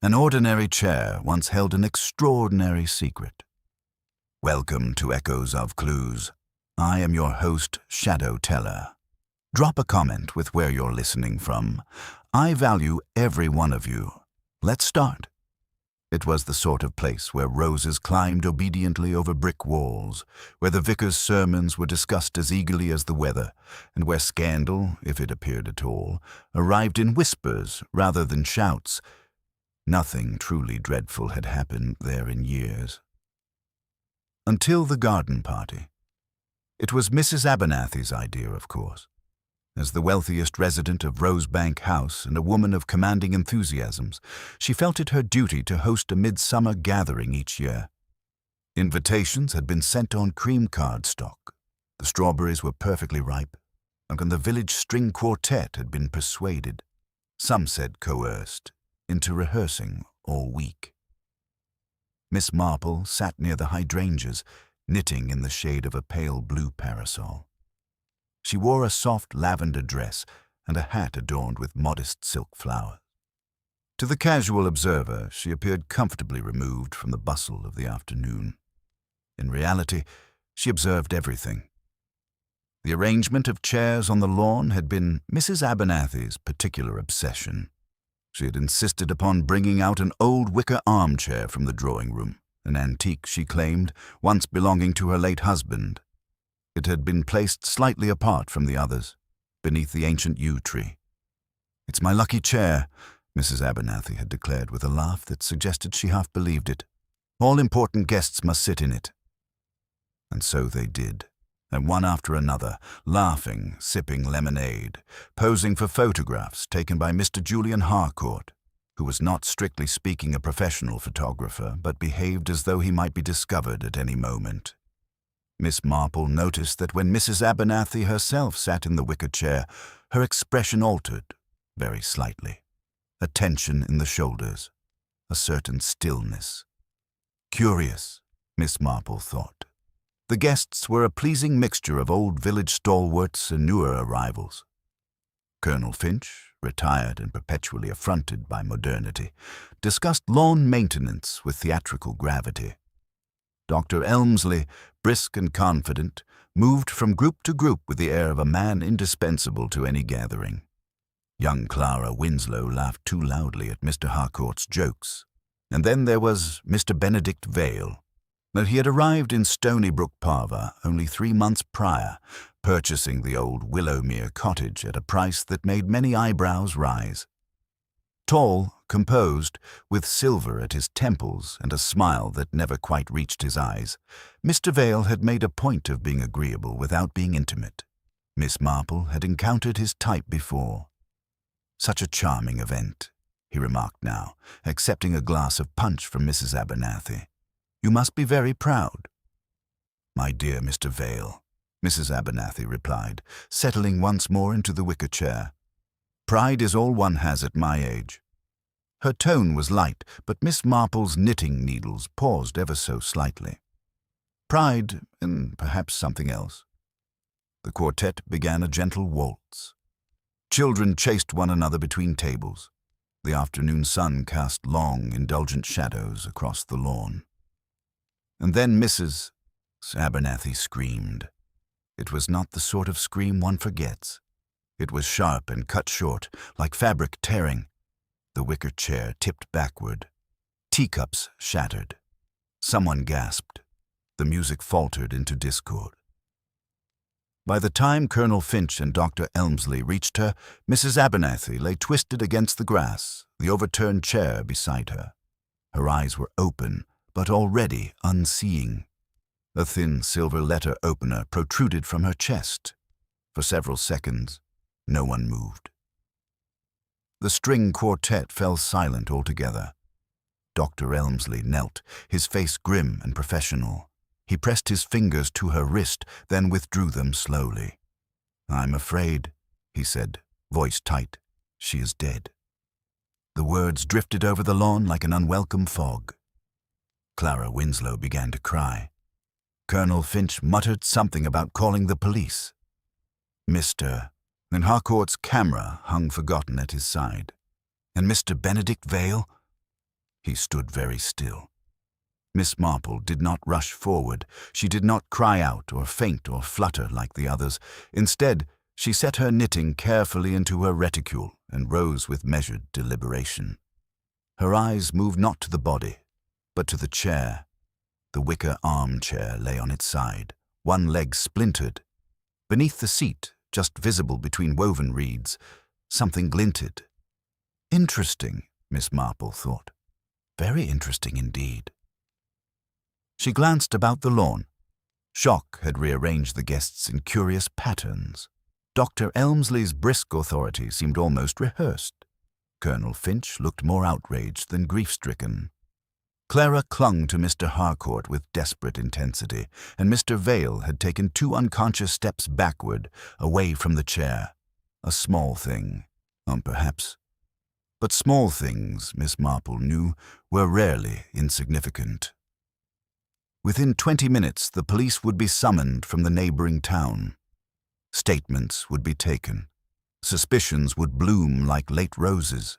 An ordinary chair once held an extraordinary secret. Welcome to Echoes of Clues. I am your host, Shadow Teller. Drop a comment with where you're listening from. I value every one of you. Let's start. It was the sort of place where roses climbed obediently over brick walls, where the vicar's sermons were discussed as eagerly as the weather, and where scandal, if it appeared at all, arrived in whispers rather than shouts. Nothing truly dreadful had happened there in years. Until the garden party. It was Mrs. Abernathy's idea, of course. As the wealthiest resident of Rosebank House and a woman of commanding enthusiasms, she felt it her duty to host a midsummer gathering each year. Invitations had been sent on cream cardstock. The strawberries were perfectly ripe, and the village string quartet had been persuaded, some said coerced, into rehearsing all week. Miss Marple sat near the hydrangeas, knitting in the shade of a pale blue parasol. She wore a soft lavender dress and a hat adorned with modest silk flowers. To the casual observer, she appeared comfortably removed from the bustle of the afternoon. In reality, she observed everything. The arrangement of chairs on the lawn had been Mrs. Abernathy's particular obsession. She had insisted upon bringing out an old wicker armchair from the drawing-room, an antique, she claimed, once belonging to her late husband. It had been placed slightly apart from the others, beneath the ancient yew tree. "It's my lucky chair," Mrs. Abernathy had declared with a laugh that suggested she half believed it. "All important guests must sit in it." And so they did, and one after another, laughing, sipping lemonade, posing for photographs taken by Mr. Julian Harcourt, who was not strictly speaking a professional photographer, but behaved as though he might be discovered at any moment. Miss Marple noticed that when Mrs. Abernathy herself sat in the wicker chair, her expression altered, very slightly. A tension in the shoulders, a certain stillness. Curious, Miss Marple thought. The guests were a pleasing mixture of old village stalwarts and newer arrivals. Colonel Finch, retired and perpetually affronted by modernity, discussed lawn maintenance with theatrical gravity. Dr. Elmsley, brisk and confident, moved from group to group with the air of a man indispensable to any gathering. Young Clara Winslow laughed too loudly at Mr. Harcourt's jokes. And then there was Mr. Benedict Vale. Now, he had arrived in Stonybrook Parva only 3 months prior, purchasing the old Willowmere cottage at a price that made many eyebrows rise. Tall, composed, with silver at his temples and a smile that never quite reached his eyes, Mr. Vale had made a point of being agreeable without being intimate. Miss Marple had encountered his type before. "Such a charming event," he remarked now, accepting a glass of punch from Mrs. Abernathy. "You must be very proud." "My dear Mr. Vale," Mrs. Abernathy replied, settling once more into the wicker chair. "Pride is all one has at my age." Her tone was light, but Miss Marple's knitting needles paused ever so slightly. Pride, and perhaps something else. The quartet began a gentle waltz. Children chased one another between tables. The afternoon sun cast long, indulgent shadows across the lawn. And then Mrs. Abernathy screamed. It was not the sort of scream one forgets. It was sharp and cut short, like fabric tearing. The wicker chair tipped backward. Teacups shattered. Someone gasped. The music faltered into discord. By the time Colonel Finch and Dr. Elmsley reached her, Mrs. Abernathy lay twisted against the grass, the overturned chair beside her. Her eyes were open, but already unseeing. A thin silver letter opener protruded from her chest. For several seconds, no one moved. The string quartet fell silent altogether. Dr. Elmsley knelt, his face grim and professional. He pressed his fingers to her wrist, then withdrew them slowly. "I'm afraid," he said, voice tight, "she is dead." The words drifted over the lawn like an unwelcome fog. Clara Winslow began to cry. Colonel Finch muttered something about calling the police. Mr. and Harcourt's camera hung forgotten at his side. And Mr. Benedict Vale? He stood very still. Miss Marple did not rush forward. She did not cry out or faint or flutter like the others. Instead, she set her knitting carefully into her reticule and rose with measured deliberation. Her eyes moved not to the body, but to the chair. The wicker armchair lay on its side, one leg splintered. Beneath the seat, just visible between woven reeds, something glinted. Interesting, Miss Marple thought. Very interesting indeed. She glanced about the lawn. Shock had rearranged the guests in curious patterns. Dr. Elmsley's brisk authority seemed almost rehearsed. Colonel Finch looked more outraged than grief-stricken. Clara clung to Mr. Harcourt with desperate intensity, and Mr. Vale had taken 2 unconscious steps backward, away from the chair. A small thing, perhaps. But small things, Miss Marple knew, were rarely insignificant. Within 20 minutes, the police would be summoned from the neighboring town. Statements would be taken. Suspicions would bloom like late roses.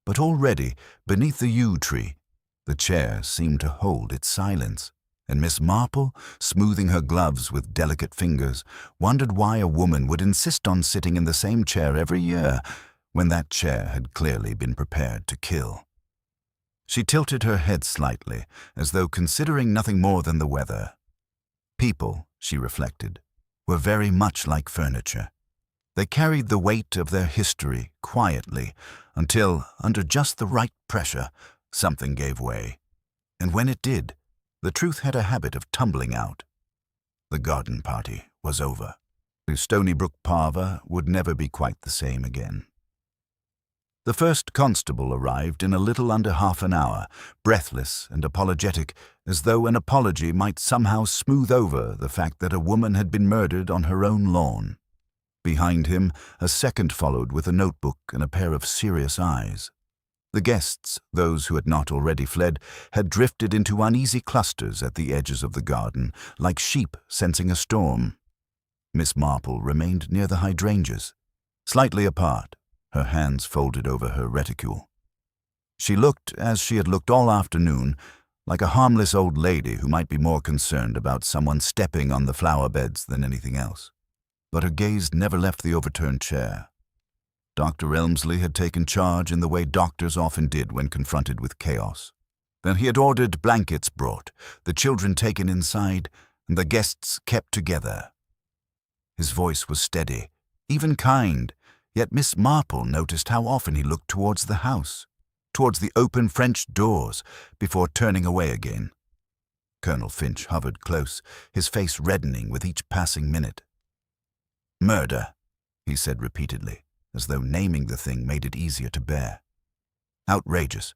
But already, beneath the yew tree, the chair seemed to hold its silence, and Miss Marple, smoothing her gloves with delicate fingers, wondered why a woman would insist on sitting in the same chair every year, when that chair had clearly been prepared to kill. She tilted her head slightly, as though considering nothing more than the weather. People, she reflected, were very much like furniture. They carried the weight of their history quietly until, under just the right pressure, something gave way. And when it did, the truth had a habit of tumbling out. The garden party was over. The Stony Brook parlour would never be quite the same again. The first constable arrived in a little under half an hour, breathless and apologetic, as though an apology might somehow smooth over the fact that a woman had been murdered on her own lawn. Behind him, a second followed with a notebook and a pair of serious eyes. The guests, those who had not already fled, had drifted into uneasy clusters at the edges of the garden, like sheep sensing a storm. Miss Marple remained near the hydrangeas, slightly apart, her hands folded over her reticule. She looked, as she had looked all afternoon, like a harmless old lady who might be more concerned about someone stepping on the flower beds than anything else. But her gaze never left the overturned chair. Dr. Elmsley had taken charge in the way doctors often did when confronted with chaos. Then he had ordered blankets brought, the children taken inside, and the guests kept together. His voice was steady, even kind, yet Miss Marple noticed how often he looked towards the house, towards the open French doors, before turning away again. Colonel Finch hovered close, his face reddening with each passing minute. "Murder," he said repeatedly, as though naming the thing made it easier to bear. "Outrageous.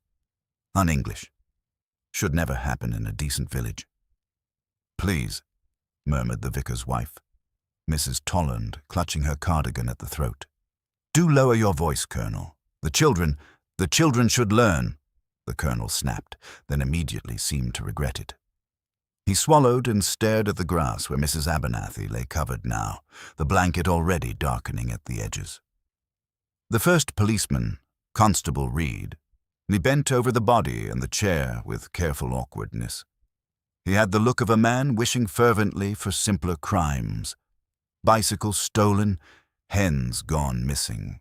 Un-English. Should never happen in a decent village." "Please," murmured the vicar's wife, Mrs. Tolland, clutching her cardigan at the throat. "Do lower your voice, Colonel. The children should learn," the Colonel snapped, then immediately seemed to regret it. He swallowed and stared at the grass where Mrs. Abernathy lay covered now, the blanket already darkening at the edges. The first policeman, Constable Read, he bent over the body and the chair with careful awkwardness. He had the look of a man wishing fervently for simpler crimes. Bicycles stolen, hens gone missing.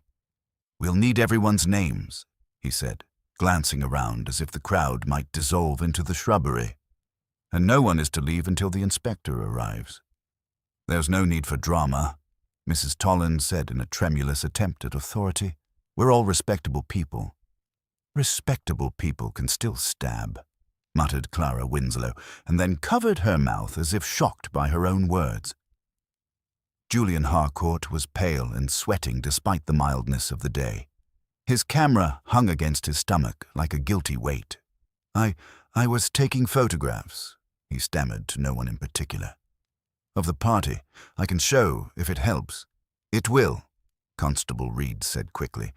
"We'll need everyone's names," he said, glancing around as if the crowd might dissolve into the shrubbery. "And no one is to leave until the inspector arrives." "There's no need for drama," Mrs. Tolland said in a tremulous attempt at authority. "We're all respectable people." "Respectable people can still stab," muttered Clara Winslow, and then covered her mouth as if shocked by her own words. Julian Harcourt was pale and sweating despite the mildness of the day. His camera hung against his stomach like a guilty weight. I was taking photographs," he stammered to no one in particular. "Of the party. I can show, if it helps." "It will," Constable Read said quickly,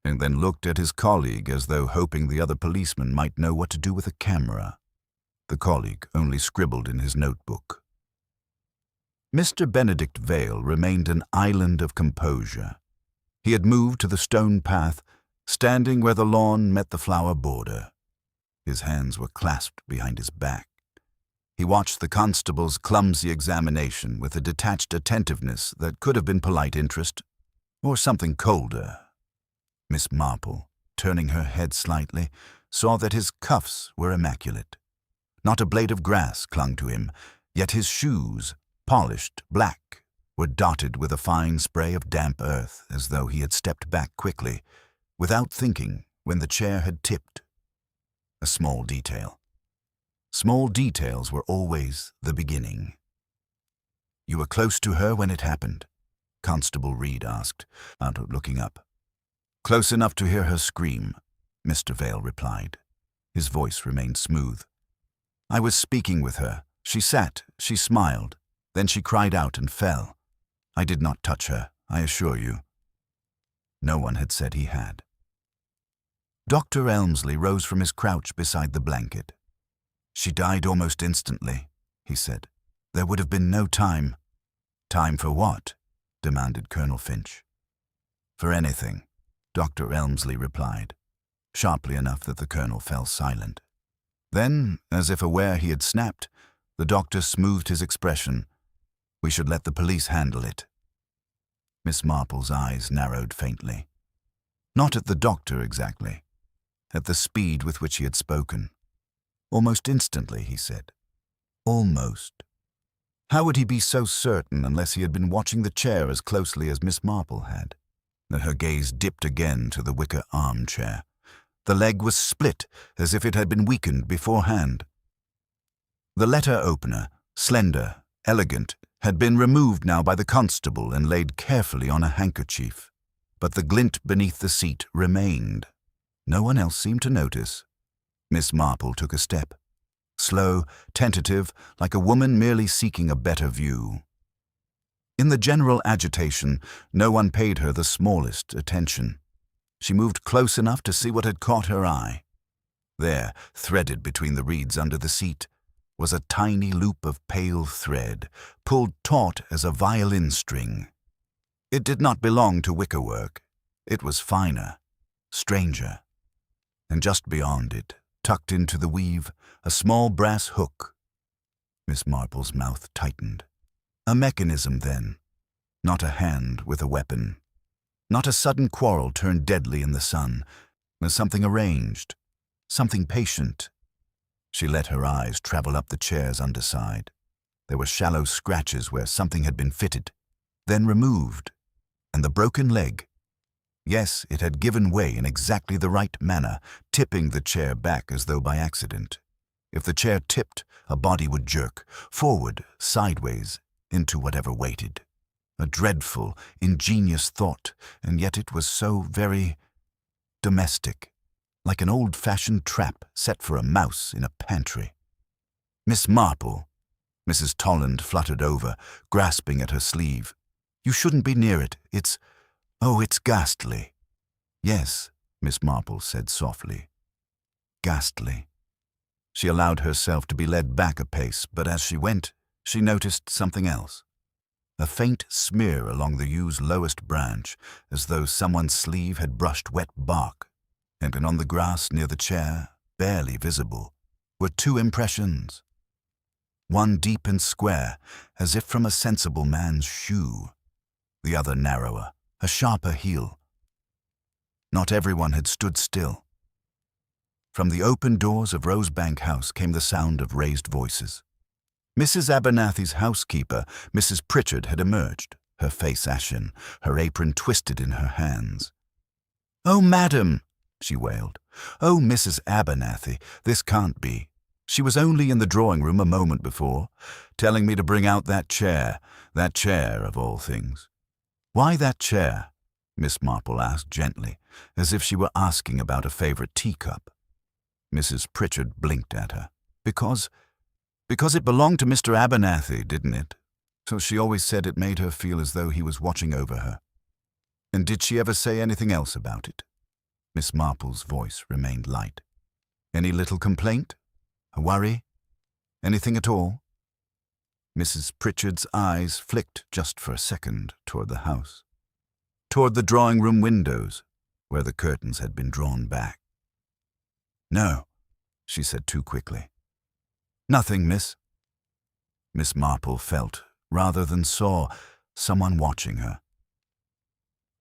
and then looked at his colleague as though hoping the other policeman might know what to do with a camera. The colleague only scribbled in his notebook. Mr. Benedict Vale remained an island of composure. He had moved to the stone path, standing where the lawn met the flower border. His hands were clasped behind his back. He watched the constable's clumsy examination with a detached attentiveness that could have been polite interest, or something colder. Miss Marple, turning her head slightly, saw that his cuffs were immaculate. Not a blade of grass clung to him, yet his shoes, polished black, were dotted with a fine spray of damp earth, as though he had stepped back quickly, without thinking, when the chair had tipped. A small detail. Small details were always the beginning. "You were close to her when it happened?" Constable Reed asked, without looking up. "Close enough to hear her scream," Mr. Vale replied. His voice remained smooth. "I was speaking with her. She sat, she smiled, then she cried out and fell. I did not touch her, I assure you." No one had said he had. Dr. Elmsley rose from his crouch beside the blanket. "She died almost instantly," he said. "There would have been no time." "Time for what?" demanded Colonel Finch. "For anything," Dr. Elmsley replied, sharply enough that the colonel fell silent. Then, as if aware he had snapped, the doctor smoothed his expression. "We should let the police handle it." Miss Marple's eyes narrowed faintly. Not at the doctor exactly, at the speed with which he had spoken. "Almost instantly," he said. Almost. How would he be so certain unless he had been watching the chair as closely as Miss Marple had? Her gaze dipped again to the wicker armchair. The leg was split as if it had been weakened beforehand. The letter opener, slender, elegant, had been removed now by the constable and laid carefully on a handkerchief. But the glint beneath the seat remained. No one else seemed to notice. Miss Marple took a step. Slow, tentative, like a woman merely seeking a better view. In the general agitation, no one paid her the smallest attention. She moved close enough to see what had caught her eye. There, threaded between the reeds under the seat, was a tiny loop of pale thread, pulled taut as a violin string. It did not belong to wickerwork. It was finer, stranger. And just beyond it, tucked into the weave, a small brass hook. Miss Marple's mouth tightened. A mechanism, then. Not a hand with a weapon. Not a sudden quarrel turned deadly in the sun. Something arranged. Something patient. She let her eyes travel up the chair's underside. There were shallow scratches where something had been fitted, then removed. And the broken leg. Yes, it had given way in exactly the right manner, tipping the chair back as though by accident. If the chair tipped, a body would jerk, forward, sideways, into whatever waited. A dreadful, ingenious thought, and yet it was so very domestic, like an old-fashioned trap set for a mouse in a pantry. "Miss Marple," Mrs. Tolland fluttered over, grasping at her sleeve. "You shouldn't be near it. It's ghastly." "Yes," Miss Marple said softly. "Ghastly." She allowed herself to be led back a pace, but as she went, she noticed something else. A faint smear along the yew's lowest branch, as though someone's sleeve had brushed wet bark, and on the grass near the chair, barely visible, were two impressions. One deep and square, as if from a sensible man's shoe. The other narrower, a sharper heel. Not everyone had stood still. From the open doors of Rosebank House came the sound of raised voices. Mrs. Abernathy's housekeeper, Mrs. Pritchard, had emerged, her face ashen, her apron twisted in her hands. "Oh, madam," she wailed. "Oh, Mrs. Abernathy, this can't be. She was only in the drawing-room a moment before, telling me to bring out that chair of all things." "Why that chair?" Miss Marple asked gently, as if she were asking about a favorite teacup. Mrs. Pritchard blinked at her. Because it belonged to Mr. Abernathy, didn't it? So she always said it made her feel as though he was watching over her. And did she ever say anything else about it?" Miss Marple's voice remained light. "Any little complaint? A worry? Anything at all?" Mrs. Pritchard's eyes flicked just for a second toward the house. Toward the drawing-room windows, where the curtains had been drawn back. "No," she said too quickly. Nothing, miss. Miss Marple felt, rather than saw, someone watching her.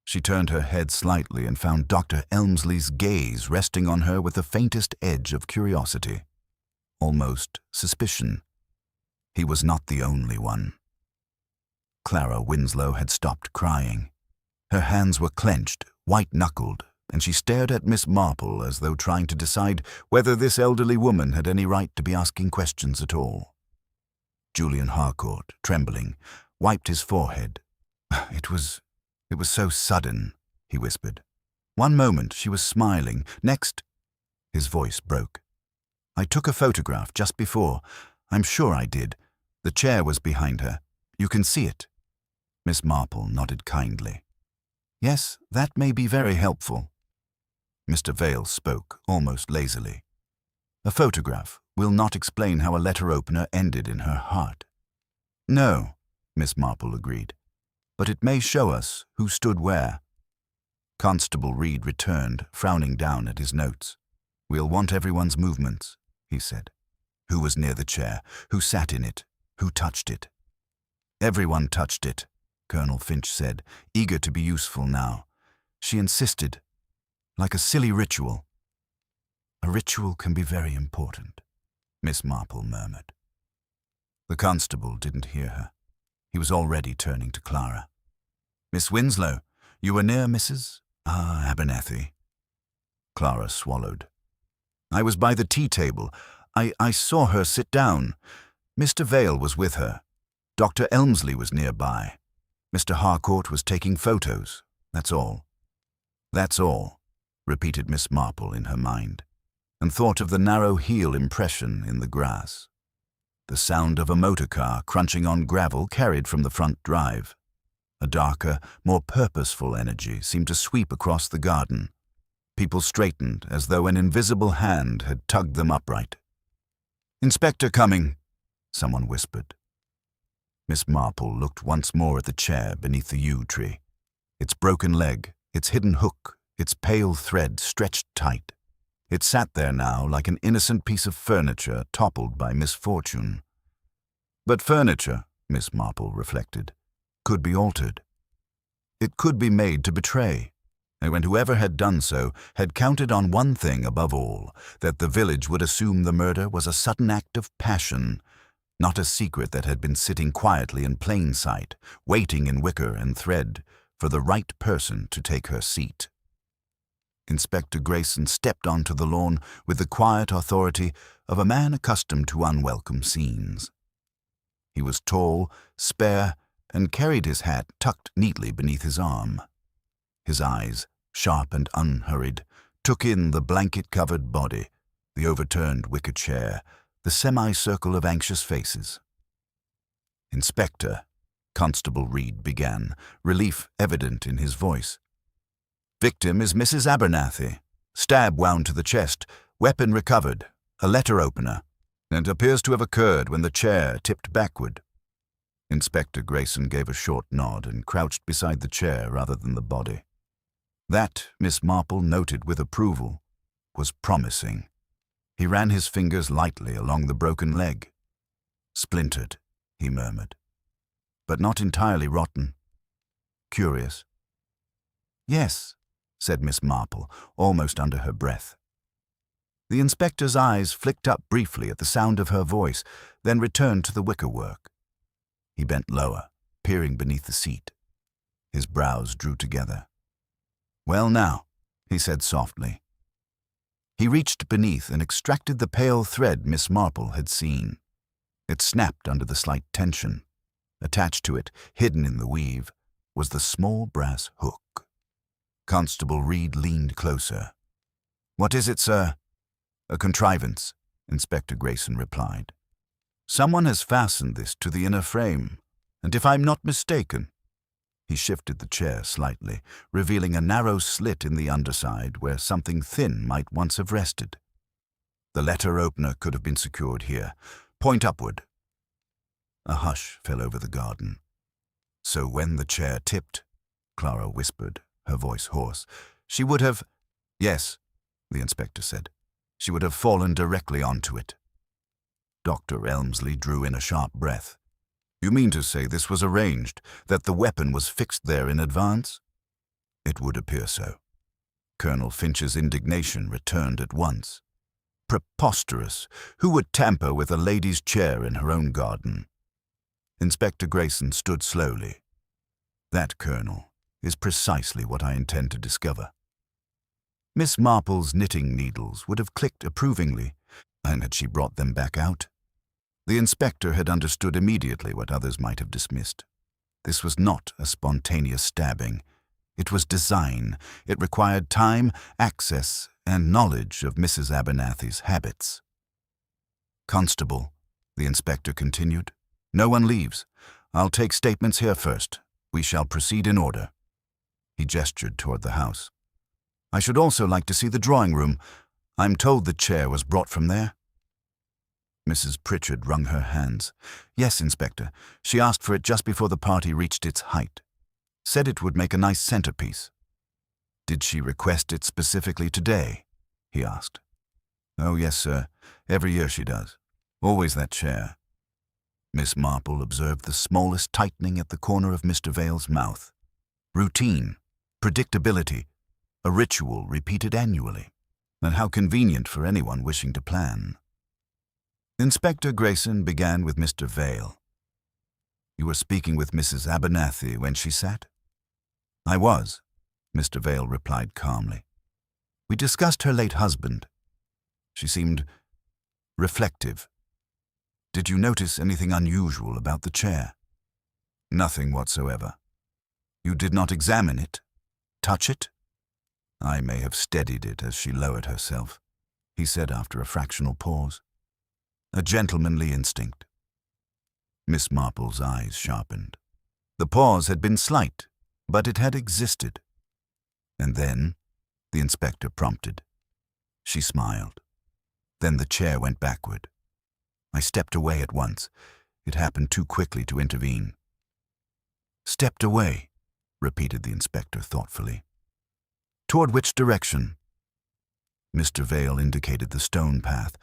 She turned her head slightly and found Dr. Elmsley's gaze resting on her with the faintest edge of curiosity, almost suspicion. He was not the only one. Clara Winslow had stopped crying. Her hands were clenched, white-knuckled, and she stared at Miss Marple as though trying to decide whether this elderly woman had any right to be asking questions at all. Julian Harcourt, trembling, wiped his forehead. It was so sudden, he whispered. One moment she was smiling, next... His voice broke. I took a photograph just before. I'm sure I did. The chair was behind her. You can see it. Miss Marple nodded kindly. Yes, that may be very helpful. Mr. Vale spoke, almost lazily. A photograph will not explain how a letter opener ended in her heart. No, Miss Marple agreed, but it may show us who stood where. Constable Reed returned, frowning down at his notes. We'll want everyone's movements, he said. Who was near the chair? Who sat in it? Who touched it? Everyone touched it, Colonel Finch said, eager to be useful now. She insisted, like a silly ritual. A ritual can be very important, Miss Marple murmured. The constable didn't hear her. He was already turning to Clara. Miss Winslow, you were near Mrs. Abernethy. Clara swallowed. I was by the tea table. I saw her sit down. Mr. Vale was with her. Dr. Elmsley was nearby. Mr. Harcourt was taking photos. That's all. That's all, repeated Miss Marple in her mind, and thought of the narrow heel impression in the grass. The sound of a motor car crunching on gravel carried from the front drive. A darker, more purposeful energy seemed to sweep across the garden. People straightened as though an invisible hand had tugged them upright. Inspector coming, someone whispered. Miss Marple looked once more at the chair beneath the yew tree. Its broken leg, its hidden hook, its pale thread stretched tight. It sat there now like an innocent piece of furniture toppled by misfortune. But furniture, Miss Marple reflected, could be altered. It could be made to betray, and whoever had done so had counted on one thing above all, that the village would assume the murder was a sudden act of passion, not a secret that had been sitting quietly in plain sight, waiting in wicker and thread for the right person to take her seat. Inspector Grayson stepped onto the lawn with the quiet authority of a man accustomed to unwelcome scenes. He was tall, spare, and carried his hat tucked neatly beneath his arm. His eyes, sharp and unhurried, took in the blanket-covered body, the overturned wicker chair, the semicircle of anxious faces. Inspector, Constable Reed began, relief evident in his voice. Victim is Mrs. Abernethy. Stab wound to the chest, weapon recovered, a letter opener, and appears to have occurred when the chair tipped backward. Inspector Grayson gave a short nod and crouched beside the chair rather than the body. That, Miss Marple noted with approval, was promising. He ran his fingers lightly along the broken leg. Splintered, he murmured, but not entirely rotten. Curious. Yes, said Miss Marple, almost under her breath. The inspector's eyes flicked up briefly at the sound of her voice, then returned to the wickerwork. He bent lower, peering beneath the seat. His brows drew together. Well now, he said softly. He reached beneath and extracted the pale thread Miss Marple had seen. It snapped under the slight tension. Attached to it, hidden in the weave, was the small brass hook. Constable Reed leaned closer. What is it, sir? A contrivance, Inspector Grayson replied. Someone has fastened this to the inner frame, and if I'm not mistaken... He shifted the chair slightly, revealing a narrow slit in the underside where something thin might once have rested. The letter opener could have been secured here. Point upward. A hush fell over the garden. So when the chair tipped, Clara whispered, her voice hoarse, she would have... Yes, the inspector said. she would have fallen directly onto it. Dr. Elmsley drew in a sharp breath. You mean to say this was arranged, that the weapon was fixed there in advance? It would appear so. Colonel Finch's indignation returned at once. Preposterous! Who would tamper with a lady's chair in her own garden? Inspector Grayson stood slowly. That, Colonel, is precisely what I intend to discover. Miss Marple's knitting needles would have clicked approvingly, and had she brought them back out. The inspector had understood immediately what others might have dismissed. This was not a spontaneous stabbing. It was design. It required time, access, and knowledge of Mrs. Abernathy's habits. Constable, the inspector continued, no one leaves. I'll take statements here first. We shall proceed in order. He gestured toward the house. I should also like to see the drawing room. I'm told the chair was brought from there. Mrs. Pritchard wrung her hands. Yes, Inspector. She asked for it just before the party reached its height. Said it would make a nice centerpiece. Did she request it specifically today? He asked. Oh, yes, sir. Every year she does. Always that chair. Miss Marple observed the smallest tightening at the corner of Mr. Vale's mouth. Routine, predictability, a ritual repeated annually. And how convenient for anyone wishing to plan. Inspector Grayson began with Mr. Vale. You were speaking with Mrs. Abernathy when she sat? I was, Mr. Vale replied calmly. We discussed her late husband. She seemed reflective. Did you notice anything unusual about the chair? Nothing whatsoever. You did not examine it? Touch it? I may have steadied it as she lowered herself, he said after a fractional pause. A gentlemanly instinct. Miss Marple's eyes sharpened. The pause had been slight, but it had existed. And then, the inspector prompted. She smiled. Then the chair went backward. I stepped away at once. It happened too quickly to intervene. Stepped away, repeated the inspector thoughtfully. Toward which direction? Mr. Vale indicated the stone path,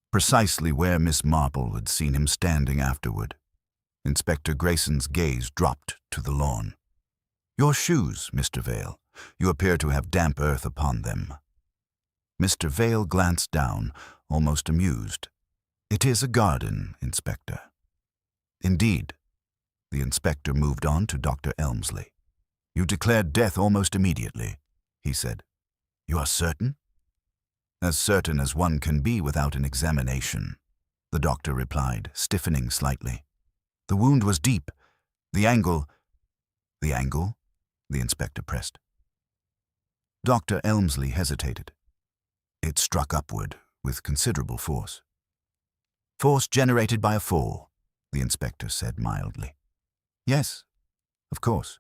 precisely where Miss Marple had seen him standing afterward. Inspector Grayson's gaze dropped to the lawn. Your shoes, Mr. Vale. You appear to have damp earth upon them. Mr. Vale glanced down, almost amused. It is a garden, Inspector. Indeed. The inspector moved on to Dr. Elmsley. You declared death almost immediately, he said. You are certain? As certain as one can be without an examination, the doctor replied, stiffening slightly. The wound was deep. The angle... The angle? The inspector pressed. Dr. Elmsley hesitated. It struck upward with considerable force. Force generated by a fall, the inspector said mildly. Yes, of course.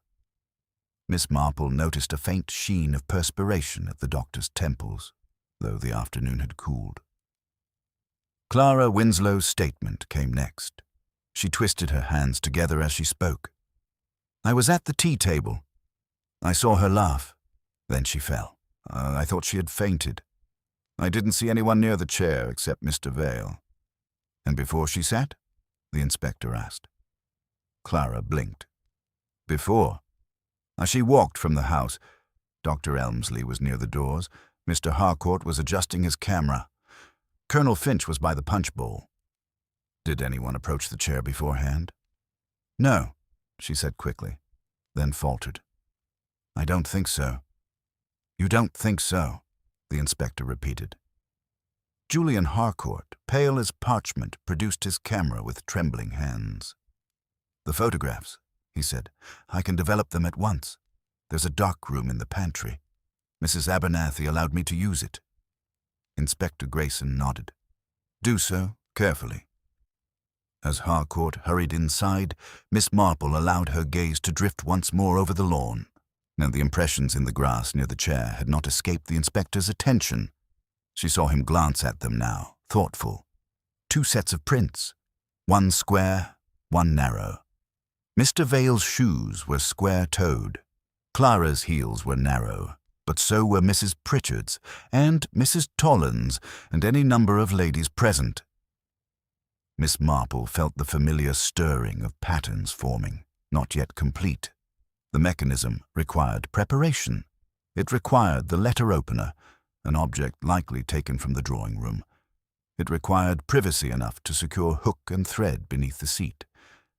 Miss Marple noticed a faint sheen of perspiration at the doctor's temples, though the afternoon had cooled. Clara Winslow's statement came next. She twisted her hands together as she spoke. I was at the tea table. I saw her laugh. Then she fell. I thought she had fainted. I didn't see anyone near the chair except Mr. Vale. And before she sat? The inspector asked. Clara blinked. Before? As she walked from the house, Dr. Elmsley was near the doors. Mr. Harcourt was adjusting his camera. Colonel Finch was by the punch bowl. Did anyone approach the chair beforehand? No, she said quickly, then faltered. I don't think so. You don't think so, the inspector repeated. Julian Harcourt, pale as parchment, produced his camera with trembling hands. The photographs, he said. I can develop them at once. There's a dark room in the pantry. Mrs. Abernathy allowed me to use it. Inspector Grayson nodded. Do so, carefully. As Harcourt hurried inside, Miss Marple allowed her gaze to drift once more over the lawn, and the impressions in the grass near the chair had not escaped the inspector's attention. She saw him glance at them now, thoughtful. 2 sets of prints, one square, one narrow. Mr. Vale's shoes were square-toed. Clara's heels were narrow, but so were Mrs. Pritchard's and Mrs. Tollan's and any number of ladies present. Miss Marple felt the familiar stirring of patterns forming, not yet complete. The mechanism required preparation. It required the letter opener, an object likely taken from the drawing room. It required privacy enough to secure hook and thread beneath the seat,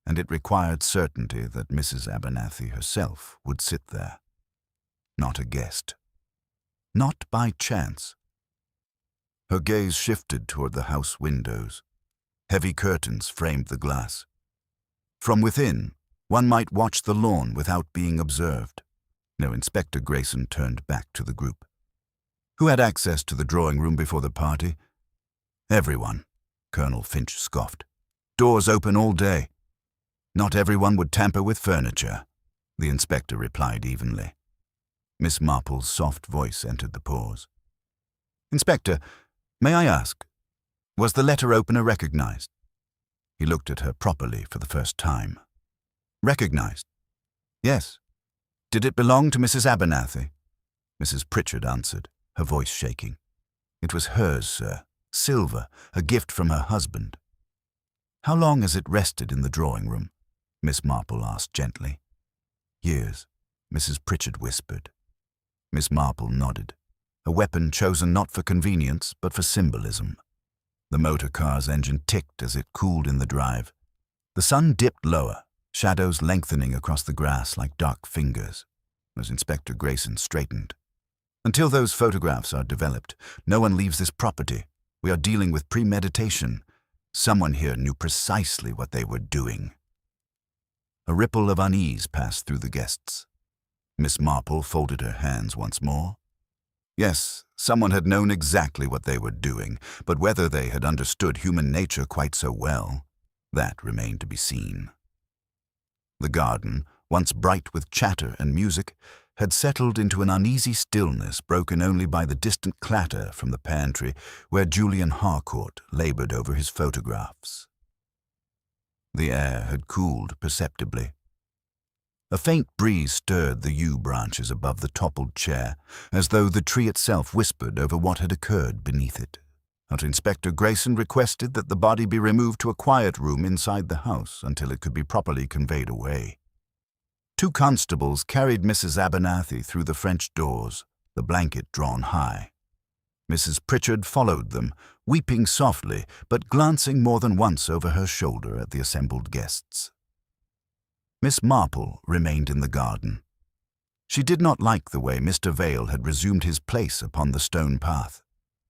and it required certainty that Mrs. Abernathy herself would sit there. Not a guest. Not by chance. Her gaze shifted toward the house windows. Heavy curtains framed the glass. From within, one might watch the lawn without being observed. No, Inspector Grayson turned back to the group. Who had access to the drawing room before the party? Everyone, Colonel Finch scoffed. Doors open all day. Not everyone would tamper with furniture, the inspector replied evenly. Miss Marple's soft voice entered the pause. Inspector, may I ask, was the letter opener recognized? He looked at her properly for the first time. Recognized? Yes. Did it belong to Mrs. Abernathy? Mrs. Pritchard answered, her voice shaking. It was hers, sir. Silver, a gift from her husband. How long has it rested in the drawing room? Miss Marple asked gently. Years, Mrs. Pritchard whispered. Miss Marple nodded, a weapon chosen not for convenience but for symbolism. The motor car's engine ticked as it cooled in the drive. The sun dipped lower, shadows lengthening across the grass like dark fingers, as Inspector Grayson straightened. Until those photographs are developed, no one leaves this property. We are dealing with premeditation. Someone here knew precisely what they were doing. A ripple of unease passed through the guests. Miss Marple folded her hands once more. Yes, someone had known exactly what they were doing, but whether they had understood human nature quite so well, that remained to be seen. The garden, once bright with chatter and music, had settled into an uneasy stillness broken only by the distant clatter from the pantry where Julian Harcourt labored over his photographs. The air had cooled perceptibly. A faint breeze stirred the yew branches above the toppled chair, as though the tree itself whispered over what had occurred beneath it. But Inspector Grayson requested that the body be removed to a quiet room inside the house until it could be properly conveyed away. 2 constables carried Mrs. Abernathy through the French doors, the blanket drawn high. Mrs. Pritchard followed them, weeping softly, but glancing more than once over her shoulder at the assembled guests. Miss Marple remained in the garden. She did not like the way Mr. Vale had resumed his place upon the stone path.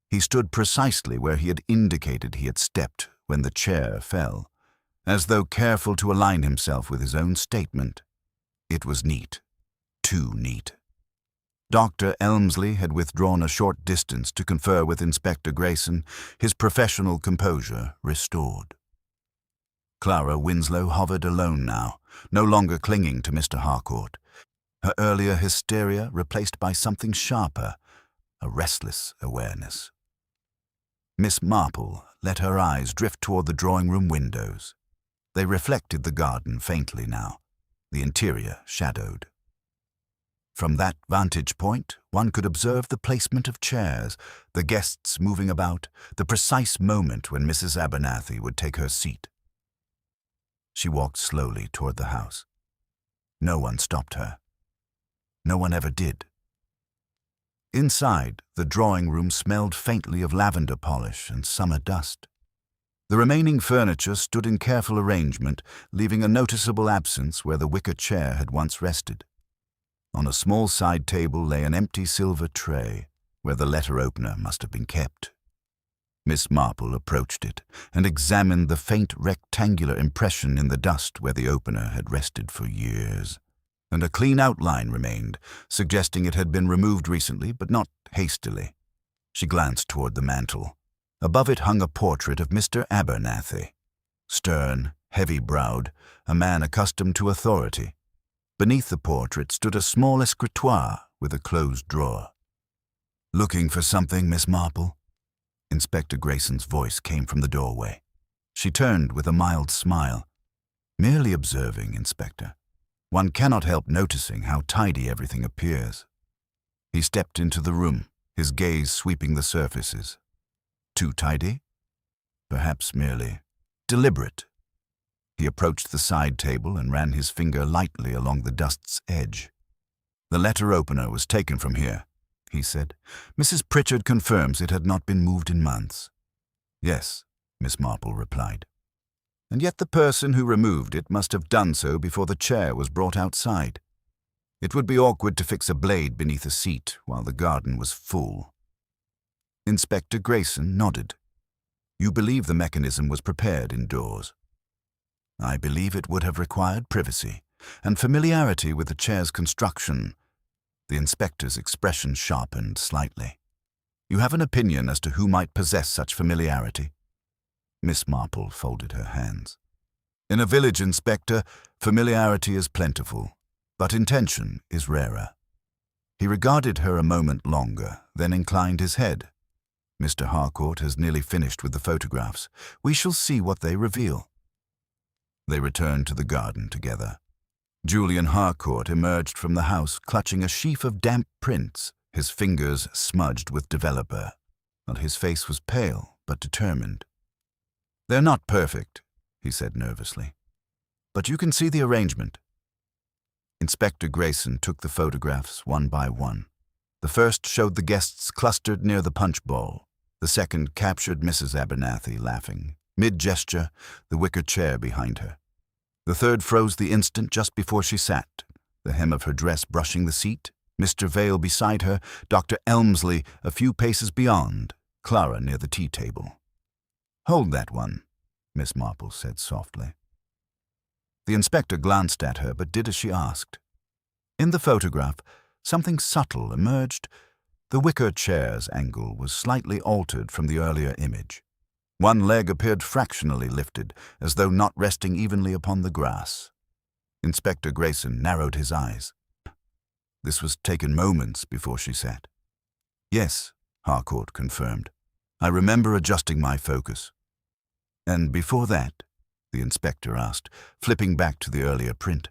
He stood precisely where he had indicated he had stepped when the chair fell, as though careful to align himself with his own statement. It was neat. Too neat. Dr. Elmsley had withdrawn a short distance to confer with Inspector Grayson, his professional composure restored. Clara Winslow hovered alone now, no longer clinging to Mr. Harcourt, her earlier hysteria replaced by something sharper, a restless awareness. Miss Marple let her eyes drift toward the drawing-room windows. They reflected the garden faintly now, the interior shadowed. From that vantage point, one could observe the placement of chairs, the guests moving about, the precise moment when Mrs. Abernathy would take her seat. She walked slowly toward the house. No one stopped her. No one ever did. Inside, the drawing-room smelled faintly of lavender polish and summer dust. The remaining furniture stood in careful arrangement, leaving a noticeable absence where the wicker chair had once rested. On a small side table lay an empty silver tray, where the letter opener must have been kept. Miss Marple approached it and examined the faint rectangular impression in the dust where the opener had rested for years, and a clean outline remained, suggesting it had been removed recently but not hastily. She glanced toward the mantel. Above it hung a portrait of Mr. Abernathy, stern, heavy-browed, a man accustomed to authority. Beneath the portrait stood a small escritoire with a closed drawer. "Looking for something, Miss Marple?" Inspector Grayson's voice came from the doorway. She turned with a mild smile. "Merely observing, Inspector. One cannot help noticing how tidy everything appears." He stepped into the room, his gaze sweeping the surfaces. Too tidy? Perhaps merely deliberate. He approached the side table and ran his finger lightly along the dust's edge. "The letter opener was taken from here," he said. "Mrs. Pritchard confirms it had not been moved in months." "Yes," Miss Marple replied. "And yet the person who removed it must have done so before the chair was brought outside. It would be awkward to fix a blade beneath a seat while the garden was full." Inspector Grayson nodded. "You believe the mechanism was prepared indoors?" "I believe it would have required privacy and familiarity with the chair's construction." The inspector's expression sharpened slightly. "You have an opinion as to who might possess such familiarity?" Miss Marple folded her hands. "In a village inspector, familiarity is plentiful, but intention is rarer." He regarded her a moment longer, then inclined his head. "Mr. Harcourt has nearly finished with the photographs. We shall see what they reveal." They returned to the garden together. Julian Harcourt emerged from the house clutching a sheaf of damp prints, his fingers smudged with developer, while his face was pale but determined. "They're not perfect," he said nervously, "but you can see the arrangement." Inspector Grayson took the photographs one by one. The first showed the guests clustered near the punch bowl. The second captured Mrs. Abernathy laughing, mid-gesture, the wicker chair behind her. The third froze the instant just before she sat, the hem of her dress brushing the seat, Mr. Vale beside her, Dr. Elmsley a few paces beyond, Clara near the tea table. "Hold that one," Miss Marple said softly. The inspector glanced at her but did as she asked. In the photograph, something subtle emerged. The wicker chair's angle was slightly altered from the earlier image. One leg appeared fractionally lifted, as though not resting evenly upon the grass. Inspector Grayson narrowed his eyes. "This was taken moments before she sat." "Yes," Harcourt confirmed. "I remember adjusting my focus." "And before that?" the inspector asked, flipping back to the earlier print.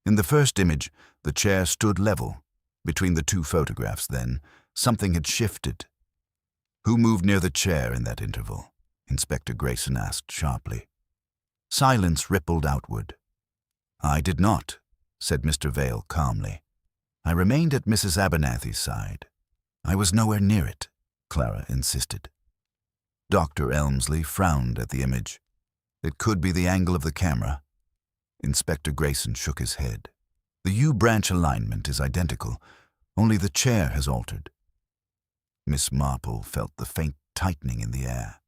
"In the first image, the chair stood level. Between the two photographs, then, something had shifted." "Who moved near the chair in that interval?" Inspector Grayson asked sharply. Silence rippled outward. "I did not," said Mr. Vale calmly. "I remained at Mrs. Abernathy's side." "I was nowhere near it," Clara insisted. Dr. Elmsley frowned at the image. "It could be the angle of the camera." Inspector Grayson shook his head. "The U-branch alignment is identical, only the chair has altered." Miss Marple felt the faint tightening in the air,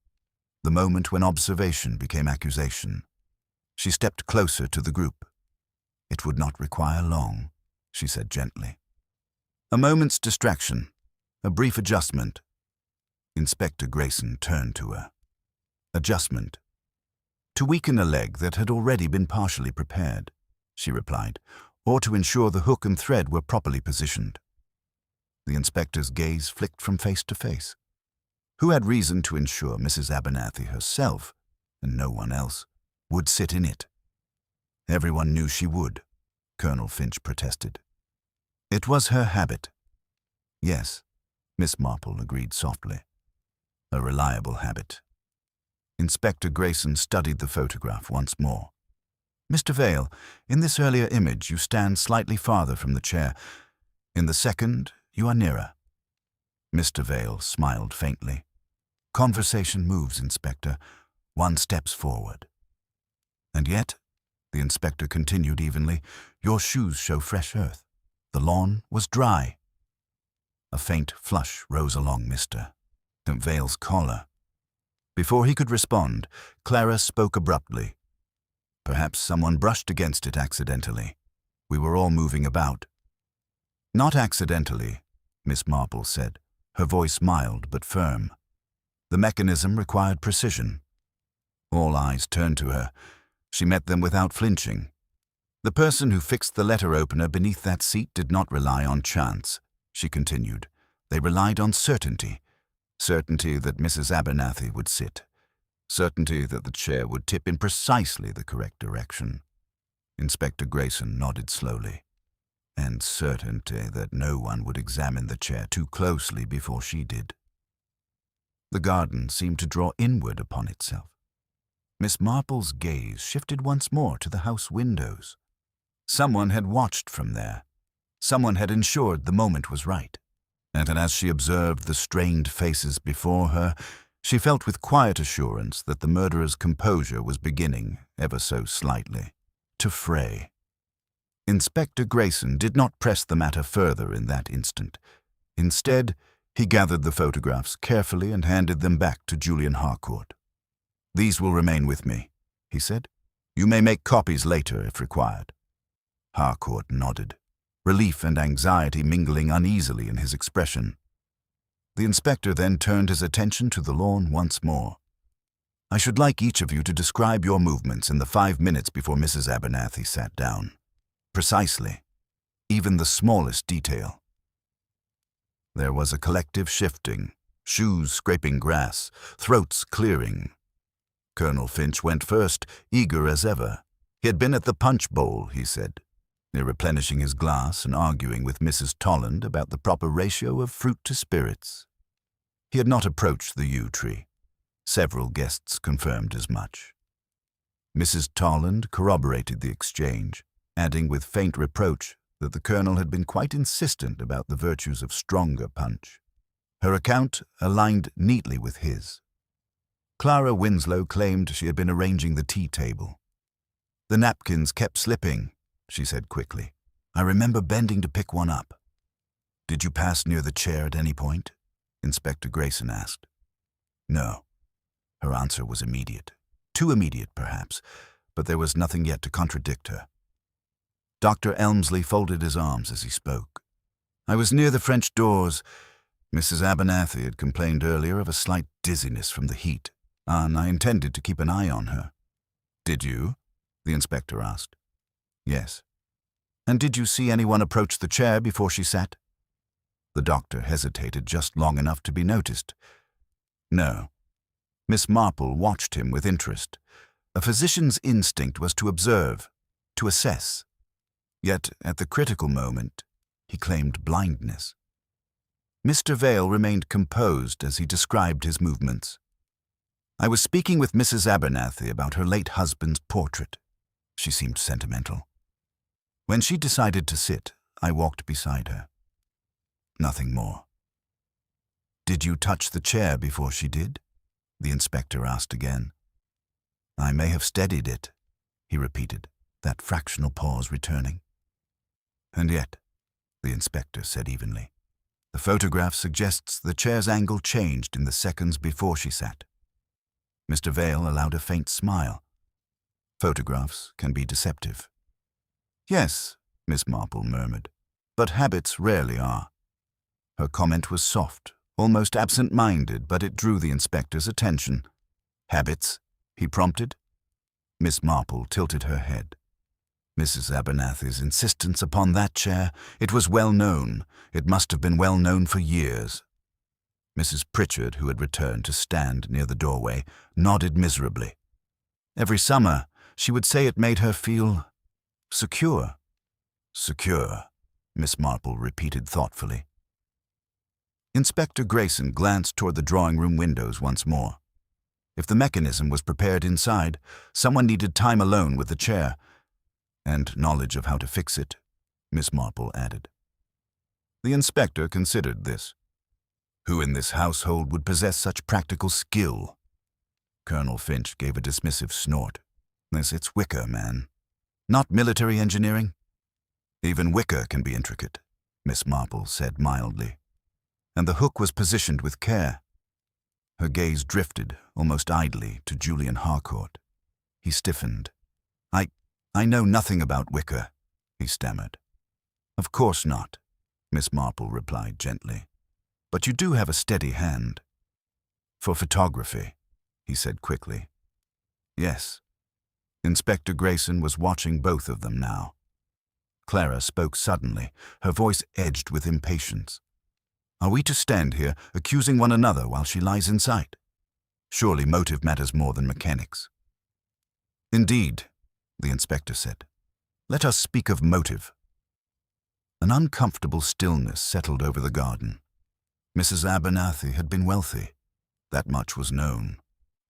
the moment when observation became accusation. She stepped closer to the group. "It would not require long," she said gently. "A moment's distraction, a brief adjustment." Inspector Grayson turned to her. "Adjustment. To weaken a leg that had already been partially prepared," she replied, "or to ensure the hook and thread were properly positioned." The inspector's gaze flicked from face to face. Who had reason to ensure Mrs. Abernathy herself, and no one else, would sit in it? "Everyone knew she would," Colonel Finch protested. "It was her habit." "Yes," Miss Marple agreed softly. "A reliable habit." Inspector Grayson studied the photograph once more. "Mr. Vale, in this earlier image you stand slightly farther from the chair. In the second, you are nearer." Mr. Vale smiled faintly. "Conversation moves, Inspector. One steps forward." "And yet," the inspector continued evenly, "your shoes show fresh earth. The lawn was dry." A faint flush rose along Mr. Vale's collar. Before he could respond, Clara spoke abruptly. "Perhaps someone brushed against it accidentally. We were all moving about." "Not accidentally," Miss Marple said, her voice mild but firm. "The mechanism required precision." All eyes turned to her. She met them without flinching. "The person who fixed the letter opener beneath that seat did not rely on chance," she continued. "They relied on certainty. Certainty that Mrs. Abernathy would sit. Certainty that the chair would tip in precisely the correct direction." Inspector Grayson nodded slowly. and certainty that no one would examine the chair too closely before she did. The garden seemed to draw inward upon itself. Miss Marple's gaze shifted once more to the house windows. Someone had watched from there. Someone had ensured the moment was right. And as she observed the strained faces before her, she felt with quiet assurance that the murderer's composure was beginning, ever so slightly, to fray. Inspector Grayson did not press the matter further in that instant. Instead, he gathered the photographs carefully and handed them back to Julian Harcourt. "These will remain with me," he said. "You may make copies later if required." Harcourt nodded, relief and anxiety mingling uneasily in his expression. The inspector then turned his attention to the lawn once more. "I should like each of you to describe your movements in the 5 minutes before Mrs. Abernathy sat down. Precisely, even the smallest detail." There was a collective shifting, shoes scraping grass, throats clearing. Colonel Finch went first, eager as ever. He had been at the punch bowl, he said, replenishing his glass and arguing with Mrs. Tolland about the proper ratio of fruit to spirits. He had not approached the yew tree. Several guests confirmed as much. Mrs. Tolland corroborated the exchange, adding with faint reproach that the colonel had been quite insistent about the virtues of stronger punch. Her account aligned neatly with his. Clara Winslow claimed she had been arranging the tea table. "The napkins kept slipping," she said quickly. "I remember bending to pick one up." "Did you pass near the chair at any point?" Inspector Grayson asked. "No." Her answer was immediate. Too immediate, perhaps, but there was nothing yet to contradict her. Dr. Elmsley folded his arms as he spoke. "I was near the French doors. Mrs. Abernathy had complained earlier of a slight dizziness from the heat, and I intended to keep an eye on her." "Did you?" the inspector asked. "Yes." "And did you see anyone approach the chair before she sat?" The doctor hesitated just long enough to be noticed. "No." Miss Marple watched him with interest. A physician's instinct was to observe, to assess. Yet, at the critical moment, he claimed blindness. Mr. Vale remained composed as he described his movements. "I was speaking with Mrs. Abernathy about her late husband's portrait. She seemed sentimental. When she decided to sit, I walked beside her. Nothing more." "Did you touch the chair before she did?" the inspector asked again. "I may have steadied it," he repeated, that fractional pause returning. "And yet," the inspector said evenly, "the photograph suggests the chair's angle changed in the seconds before she sat." Mr. Vale allowed a faint smile. "Photographs can be deceptive." "Yes," Miss Marple murmured, "but habits rarely are." Her comment was soft, almost absent-minded, but it drew the inspector's attention. "Habits?" he prompted. Miss Marple tilted her head. Mrs. Abernathy's insistence upon that chair, it was well known. It must have been well known for years. Mrs. Pritchard, who had returned to stand near the doorway, nodded miserably. Every summer, she would say it made her feel secure. "Secure," Miss Marple repeated thoughtfully. Inspector Grayson glanced toward the drawing-room windows once more. If the mechanism was prepared inside, someone needed time alone with the chair, and knowledge of how to fix it, Miss Marple added. The inspector considered this. Who in this household would possess such practical skill? Colonel Finch gave a dismissive snort. "It's wicker, man. Not military engineering?" "Even wicker can be intricate," Miss Marple said mildly. And the hook was positioned with care. Her gaze drifted, almost idly, to Julian Harcourt. He stiffened. I know nothing about wicker," he stammered. "Of course not," Miss Marple replied gently. "But you do have a steady hand." "For photography," he said quickly. "Yes." Inspector Grayson was watching both of them now. Clara spoke suddenly, her voice edged with impatience. "Are we to stand here, accusing one another while she lies in sight? Surely motive matters more than mechanics." "Indeed," the inspector said. "Let us speak of motive." An uncomfortable stillness settled over the garden. Mrs. Abernathy had been wealthy. That much was known.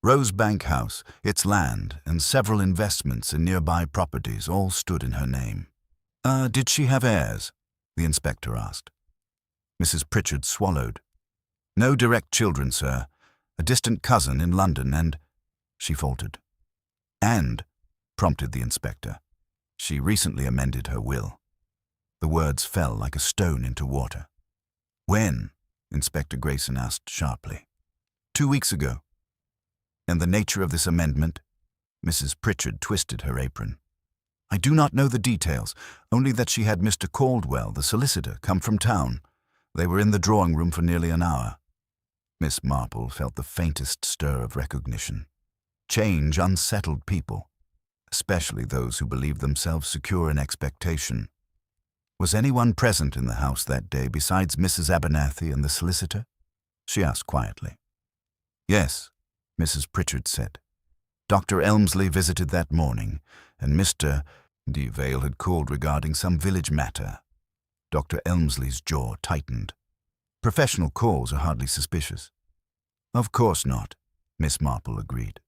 Rosebank House, its land, and several investments in nearby properties all stood in her name. Did she have heirs?" the inspector asked. Mrs. Pritchard swallowed. "No direct children, sir. A distant cousin in London and—" she faltered. "And," prompted the inspector, "she recently amended her will." The words fell like a stone into water. "When?" Inspector Grayson asked sharply. 2 weeks ago." "And the nature of this amendment?" Mrs. Pritchard twisted her apron. "I do not know the details, only that she had Mr. Caldwell, the solicitor, come from town. They were in the drawing room for nearly an hour." Miss Marple felt the faintest stir of recognition. Change unsettled people, especially those who believed themselves secure in expectation. "Was anyone present in the house that day besides Mrs. Abernathy and the solicitor?" she asked quietly. "Yes," Mrs. Pritchard said. "Dr. Elmsley visited that morning, and Mr. de Vale had called regarding some village matter." Dr. Elmsley's jaw tightened. "Professional calls are hardly suspicious." "Of course not," Miss Marple agreed.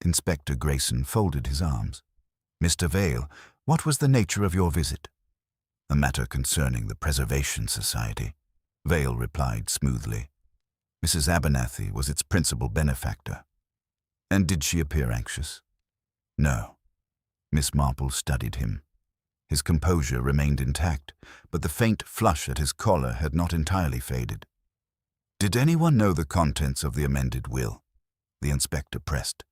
Inspector Grayson folded his arms. "Mr. Vale, what was the nature of your visit?" "A matter concerning the Preservation Society," Vale replied smoothly. "Mrs. Abernathy was its principal benefactor." "And did she appear anxious?" "No." Miss Marple studied him. His composure remained intact, but the faint flush at his collar had not entirely faded. "Did anyone know the contents of the amended will?" the inspector pressed.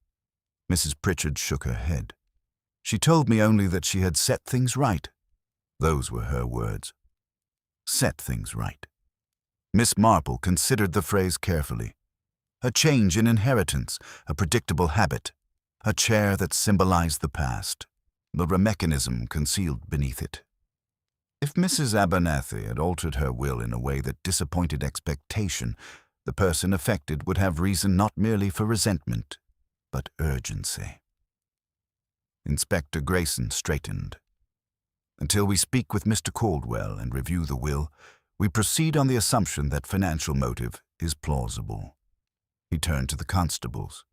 Mrs. Pritchard shook her head. "She told me only that she had set things right." Those were her words. Set things right. Miss Marple considered the phrase carefully. A change in inheritance, a predictable habit, a chair that symbolized the past, the mechanism concealed beneath it. If Mrs. Abernathy had altered her will in a way that disappointed expectation, the person affected would have reason not merely for resentment, but urgency. Inspector Grayson straightened. "Until we speak with Mr. Caldwell and review the will, we proceed on the assumption that financial motive is plausible." He turned to the constables.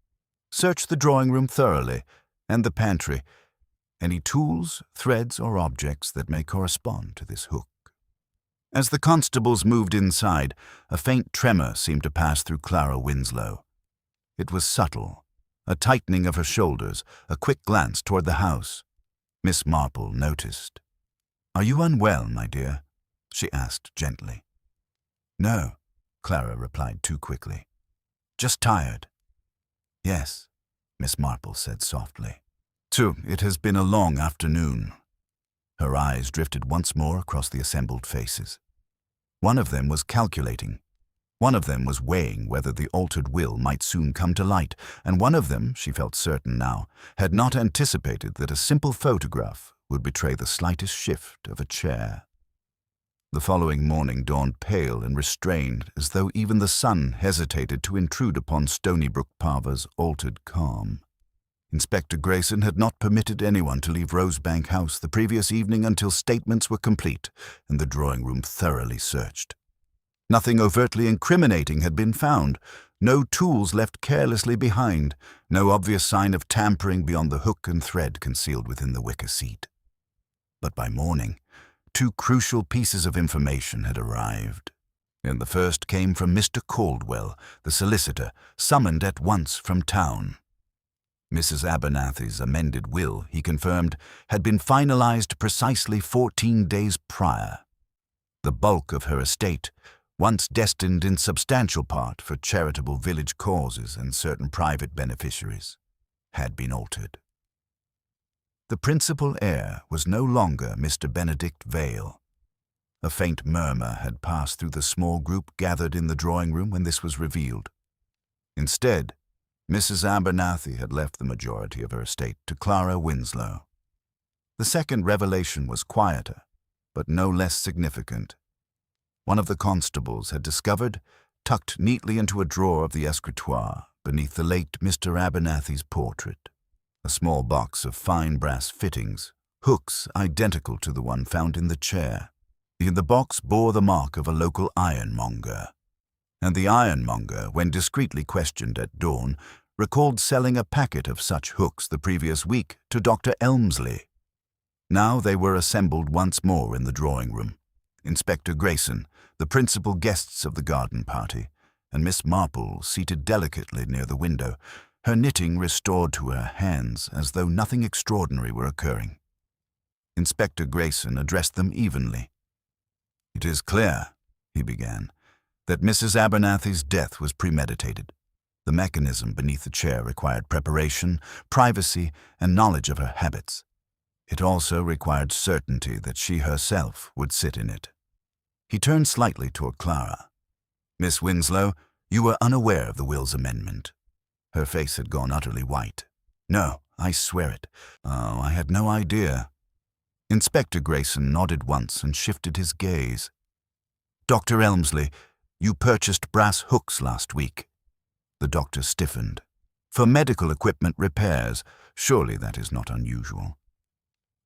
"Search the drawing room thoroughly, and the pantry. Any tools, threads, or objects that may correspond to this hook." As the constables moved inside, a faint tremor seemed to pass through Clara Winslow. It was subtle, a tightening of her shoulders, a quick glance toward the house. Miss Marple noticed. "Are you unwell, my dear?" she asked gently. "No," Clara replied too quickly. "Just tired." "Yes," Miss Marple said softly. "So it has been a long afternoon." Her eyes drifted once more across the assembled faces. One of them was calculating. One of them was weighing whether the altered will might soon come to light, and one of them, she felt certain now, had not anticipated that a simple photograph would betray the slightest shift of a chair. The following morning dawned pale and restrained, as though even the sun hesitated to intrude upon Stonybrook Parva's altered calm. Inspector Grayson had not permitted anyone to leave Rosebank House the previous evening until statements were complete and the drawing room thoroughly searched. Nothing overtly incriminating had been found, no tools left carelessly behind, no obvious sign of tampering beyond the hook and thread concealed within the wicker seat. But by morning, 2 crucial pieces of information had arrived. And the first came from Mr. Caldwell, the solicitor, summoned at once from town. Mrs. Abernathy's amended will, he confirmed, had been finalized precisely 14 days prior. The bulk of her estate, once destined in substantial part for charitable village causes and certain private beneficiaries, had been altered. The principal heir was no longer Mr. Benedict Vale. A faint murmur had passed through the small group gathered in the drawing room when this was revealed. Instead, Mrs. Abernathy had left the majority of her estate to Clara Winslow. The second revelation was quieter, but no less significant. One of the constables had discovered, tucked neatly into a drawer of the escritoire beneath the late Mr. Abernathy's portrait, a small box of fine brass fittings, hooks identical to the one found in the chair. The box bore the mark of a local ironmonger, and the ironmonger, when discreetly questioned at dawn, recalled selling a packet of such hooks the previous week to Dr. Elmsley. Now they were assembled once more in the drawing-room. Inspector Grayson, the principal guests of the garden party, and Miss Marple seated delicately near the window, her knitting restored to her hands as though nothing extraordinary were occurring. Inspector Grayson addressed them evenly. "It is clear," he began, "that Mrs. Abernathy's death was premeditated. The mechanism beneath the chair required preparation, privacy, and knowledge of her habits. It also required certainty that she herself would sit in it." He turned slightly toward Clara. "Miss Winslow, you were unaware of the will's amendment." Her face had gone utterly white. "No, I swear it. Oh, I had no idea." Inspector Grayson nodded once and shifted his gaze. "Dr. Elmsley, you purchased brass hooks last week." The doctor stiffened. "For medical equipment repairs, surely that is not unusual."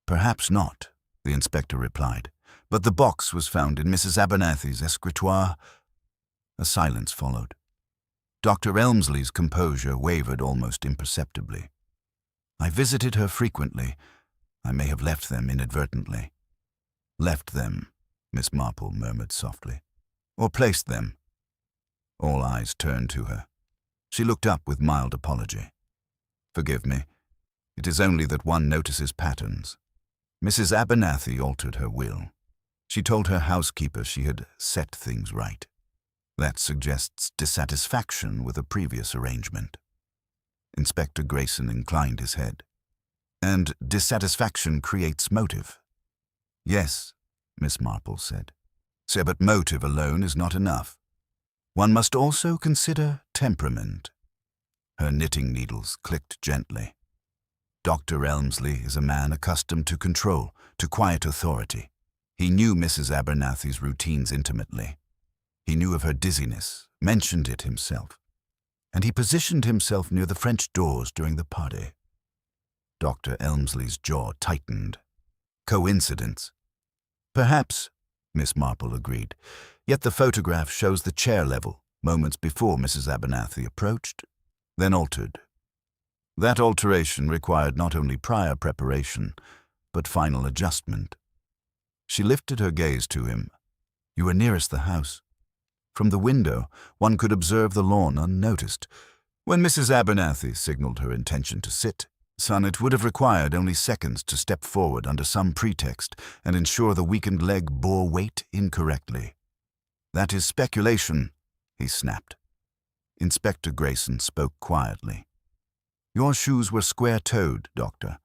"Perhaps not," the inspector replied, "but the box was found in Mrs. Abernathy's escritoire." A silence followed. Dr. Elmsley's composure wavered almost imperceptibly. "I visited her frequently. I may have left them inadvertently." "Left them," Miss Marple murmured softly. "Or placed them?" All eyes turned to her. She looked up with mild apology. "Forgive me. It is only that one notices patterns. Mrs. Abernathy altered her will. She told her housekeeper she had set things right. That suggests dissatisfaction with a previous arrangement." Inspector Grayson inclined his head. "And dissatisfaction creates motive." "Yes," Miss Marple said. "But motive alone is not enough. One must also consider temperament." Her knitting needles clicked gently. "Dr. Elmsley is a man accustomed to control, to quiet authority. He knew Mrs. Abernathy's routines intimately. He knew of her dizziness, mentioned it himself, and he positioned himself near the French doors during the party." Dr. Elmsley's jaw tightened. "Coincidence?" "Perhaps," Miss Marple agreed. "Yet the photograph shows the chair level, moments before Mrs. Abernathy approached, then altered. That alteration required not only prior preparation, but final adjustment." She lifted her gaze to him. "You were nearest the house. From the window, one could observe the lawn unnoticed. When Mrs. Abernathy signaled her intention to sit, son, it would have required only seconds to step forward under some pretext and ensure the weakened leg bore weight incorrectly." "That is speculation," he snapped. Inspector Grayson spoke quietly. "Your shoes were square-toed, Doctor.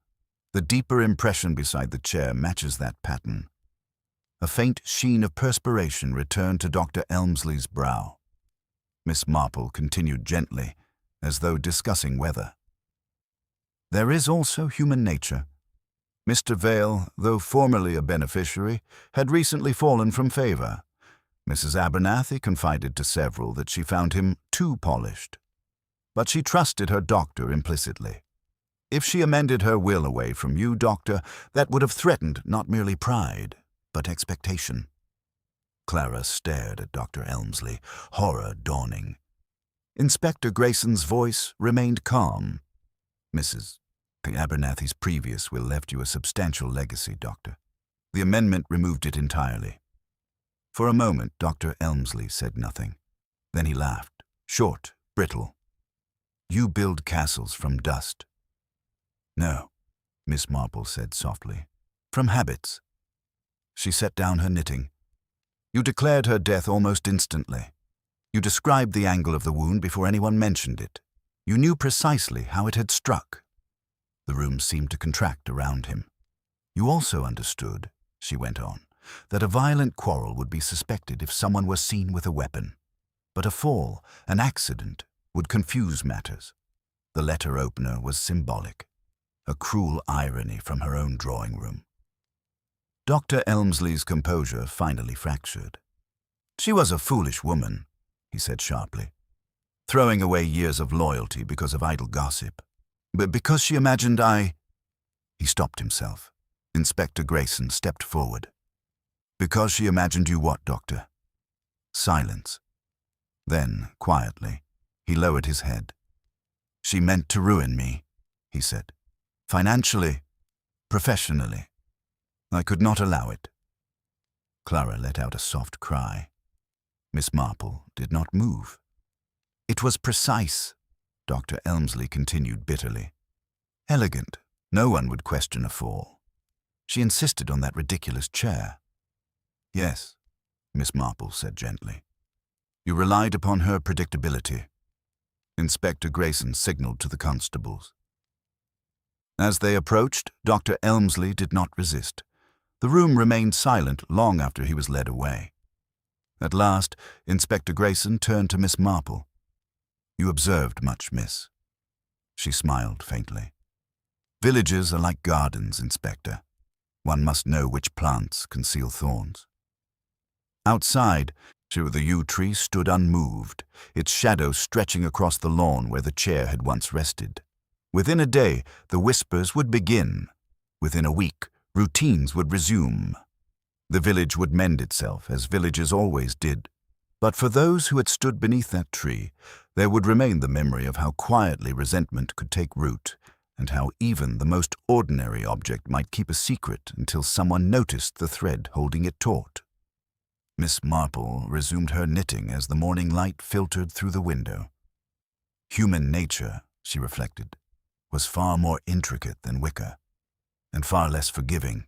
The deeper impression beside the chair matches that pattern." A faint sheen of perspiration returned to Dr. Elmsley's brow. Miss Marple continued gently, as though discussing weather. "There is also human nature. Mr. Vale, though formerly a beneficiary, had recently fallen from favor. Mrs. Abernathy confided to several that she found him too polished. But she trusted her doctor implicitly. If she amended her will away from you, Doctor, that would have threatened not merely pride, but expectation." Clara stared at Dr. Elmsley, horror dawning. Inspector Grayson's voice remained calm. "Mrs. Abernathy's previous will left you a substantial legacy, Doctor. The amendment removed it entirely." For a moment, Dr. Elmsley said nothing. Then he laughed, short, brittle. "You build castles from dust." "No," Miss Marple said softly. "From habits." She set down her knitting. "You declared her death almost instantly. You described the angle of the wound before anyone mentioned it. You knew precisely how it had struck." The room seemed to contract around him. "You also understood," she went on, "that a violent quarrel would be suspected if someone were seen with a weapon. But a fall, an accident, would confuse matters. The letter opener was symbolic, a cruel irony from her own drawing room." Dr. Elmsley's composure finally fractured. "She was a foolish woman," he said sharply, "throwing away years of loyalty because of idle gossip. But because she imagined I—" He stopped himself. Inspector Grayson stepped forward. Because she imagined you what, Doctor? Silence. Then, quietly, he lowered his head. She meant to ruin me, he said. Financially, professionally. I could not allow it. Clara let out a soft cry. Miss Marple did not move. It was precise, Dr. Elmsley continued bitterly. Elegant. No one would question a fall. She insisted on that ridiculous chair. Yes, Miss Marple said gently. You relied upon her predictability. Inspector Grayson signaled to the constables. As they approached, Dr. Elmsley did not resist. The room remained silent long after he was led away. At last, Inspector Grayson turned to Miss Marple. You observed much, miss. She smiled faintly. Villages are like gardens, Inspector. One must know which plants conceal thorns. Outside, the yew tree stood unmoved, its shadow stretching across the lawn where the chair had once rested. Within a day, the whispers would begin. Within a week, routines would resume. The village would mend itself, as villages always did. But for those who had stood beneath that tree, there would remain the memory of how quietly resentment could take root, and how even the most ordinary object might keep a secret until someone noticed the thread holding it taut. Miss Marple resumed her knitting as the morning light filtered through the window. Human nature, she reflected, was far more intricate than wicker, and far less forgiving.